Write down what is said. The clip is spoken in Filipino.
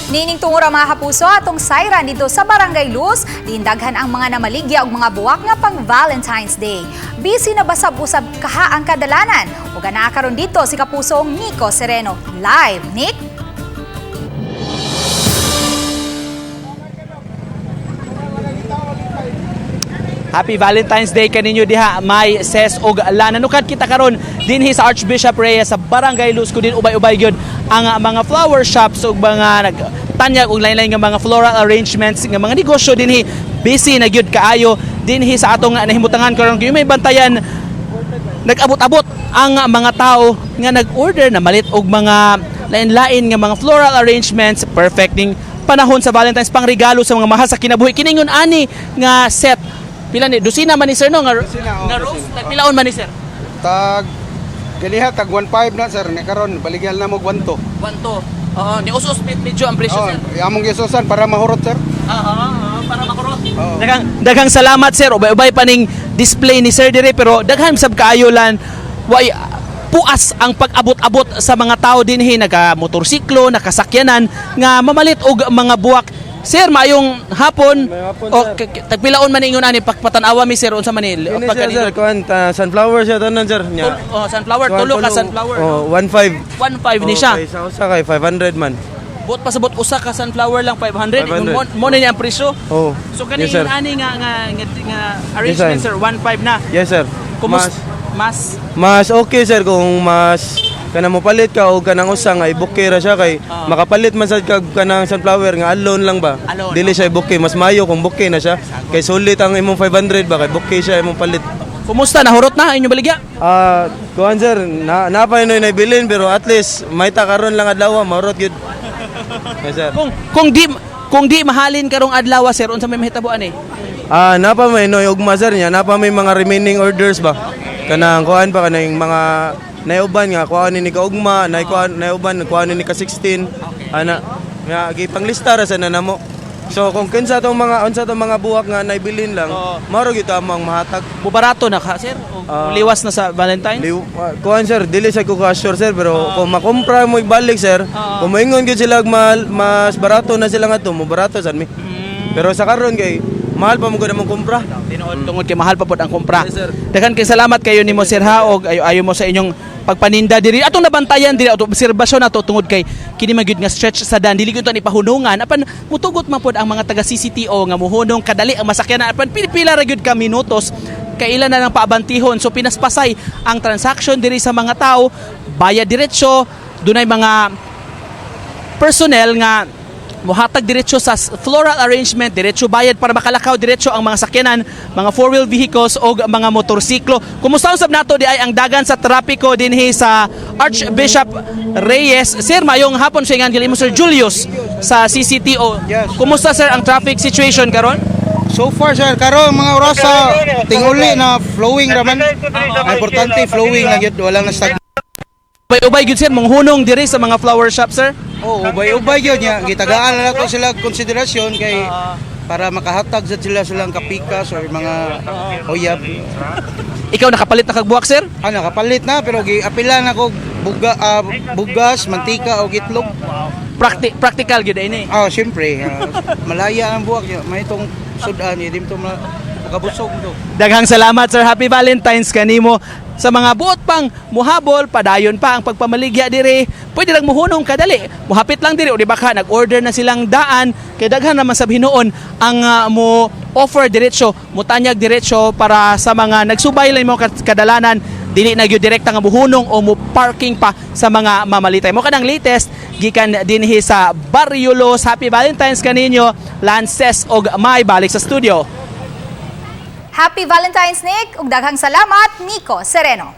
Nining tungura mga kapuso atong sayran dito sa Barangay Luz, diindaghan ang mga namaligya og mga buwak nga pang Valentine's Day. Busy na basab-usab kaha ang kadalanan. Ug naa karon dito si kapusong Nico Sereno. Live, Nick. Happy Valentine's Day kaninyo diha, may ses og lananukad kita karon dinhi sa Archbishop Reyes sa Barangay Luz kun din ubay-ubay gyud ang mga flower shops ug mga nagtanyag og lain-lain nga mga floral arrangements nga mga negosyo dinhi. Busy na gyud kaayo dinhi sa atong nahimutangan karon kay may bantayan. Nag-abot-abot ang mga tao nga nag-order na malit og mga lain-lain nga mga floral arrangements perfecting panahon sa Valentine's pangregalo sa mga mahal sa kinabuhi. Kiningon ani nga set pila ni dosina man ni sir no nga rose tagpilaon man ni sir tag ganiha tag 1.5 na sir ni karon baligyan na mo 1.2 oo ni usos medyo ang presyo sir among gisusan para mahurot sir para makurot daghang salamat sir ubay-ubay pa ning display ni sir dire pero daghan sab kaayo lan way puas ang pag-abot-abot sa mga tao dinhi naka-motorsiklo nakasakyanan nga mamalit og mga buwak. Sir, maayong hapon. O tagpilaon man ingon ani pagpatan-awa mi sir unsa man ni sir kuan sunflower siya tanan sir nya. Sunflower tulo ka sunflower. 1.5 ni siya. Sa kay 500 man. Buot pasabot usa ka sunflower lang 500. Mo na niya ang presyo. Oh. So kani yes, ani nga arrangement yes, sir 1.5 na. Yes sir. Mas okay sir kung mas kana mo palit ka o kanang usang ay bouquet ra siya kay makapalit man sad kag kanang sunflower nga alone lang ba dili siya bouquet mas mayo kung bouquet na siya kay sulit ang imong 500 ba kay bouquet siya imong palit. Kumusta nahurot na inyong baligya? Kuan sir na pa inoy nabilin pero at least may ta karon lang adlaw mahurot gyud. Yes sir. Kung di mahalin karong adlaw sir unsa may mahitabuan eh? Napa may inoy ugma sir nya napa may mga remaining orders ba kanang kuan pa kanang mga naiuban nga kuha ni kaugma, naiuban kuha ni ka 16. Ana, nga gipanglista ra sa nanamo. So kung kinsa tong mga unsa tong mga buwak nga naibilin lang, maro gyud amang mahatag. Bubarato na ka sir? Liwas na sa Valentine? Kuan sir, dili sa ko ka-sure sir pero kung makumpra mo ibalik sir, kung moingon gyud sila mas barato na sila nga to, mo barato sad mi. Pero sa karon kay mahal pa mo gud among kumpra. Tinuod tungod kay mahal pa pod ang kumpra. Daghan kay salamat kayo nimo sir ha og ayo mo sa inyong pagpaninda diri atong nabantayan diri atong obserbasyon nato tungod kay kini magyud nga stretch sa dan dili gyud ni pahunungan apan mutugot man pod ang mga taga CCTO nga muhunong kadali ang masakyanan apan pila ra gyud ka minutos kailan na lang paabantihon so pinaspasay ang transaction diri sa mga tao bayad diretso dunay mga personnel nga muhatag diretso sa floral arrangement, diretso bayad para makalakaw diretso ang mga sakyanan, mga four-wheel vehicles o mga motorsiklo. Kumusta usab nato di ay ang dagan sa trapiko dinhi sa Archbishop Reyes. Sir, mayong hapon sa ingan kay Sir Julius sa CCTO. Yes. Kumusta sir ang traffic situation karon? So far sir karon mga oras sa tinguli na flowing raman importante flowing na gyud wala na stag. Ubay gyud sir manghunong diri sa mga flower shop sir. Ubay gyud nya gitagaan na nato sila konsiderasyon kay para makahatag sad silang kapikas or mga oyab. Ikaw nakapalit na kag buwak sir? Nakapalit na pero giapilan ako bugas, mantika o itlog. Practical gyud ini. Syempre malaya ang buwak nya may itong sudan di mo makabusog to. Daghang salamat sir. Happy Valentine's kanimo. Sa mga buot pang muhabol, padayon pa ang pagpamaligya diri. Pwede lang muhunong kadali. Muhapit lang diri o di ba ka nag-order na silang daan kay daghan naman sa hinuon ang mo offer diretso, mutanyag diretso para sa mga nagsubay lang mo kadalanan dili na gyud direkta nga muhunong o mo parking pa sa mga mamalitay. Mo kanang latest gikan dinhi sa Barrio Luz. Happy Valentine's kaninyo. Lances og may balik sa studio. Happy Valentine's, Nick, ug daghang salamat, Nico Sereno.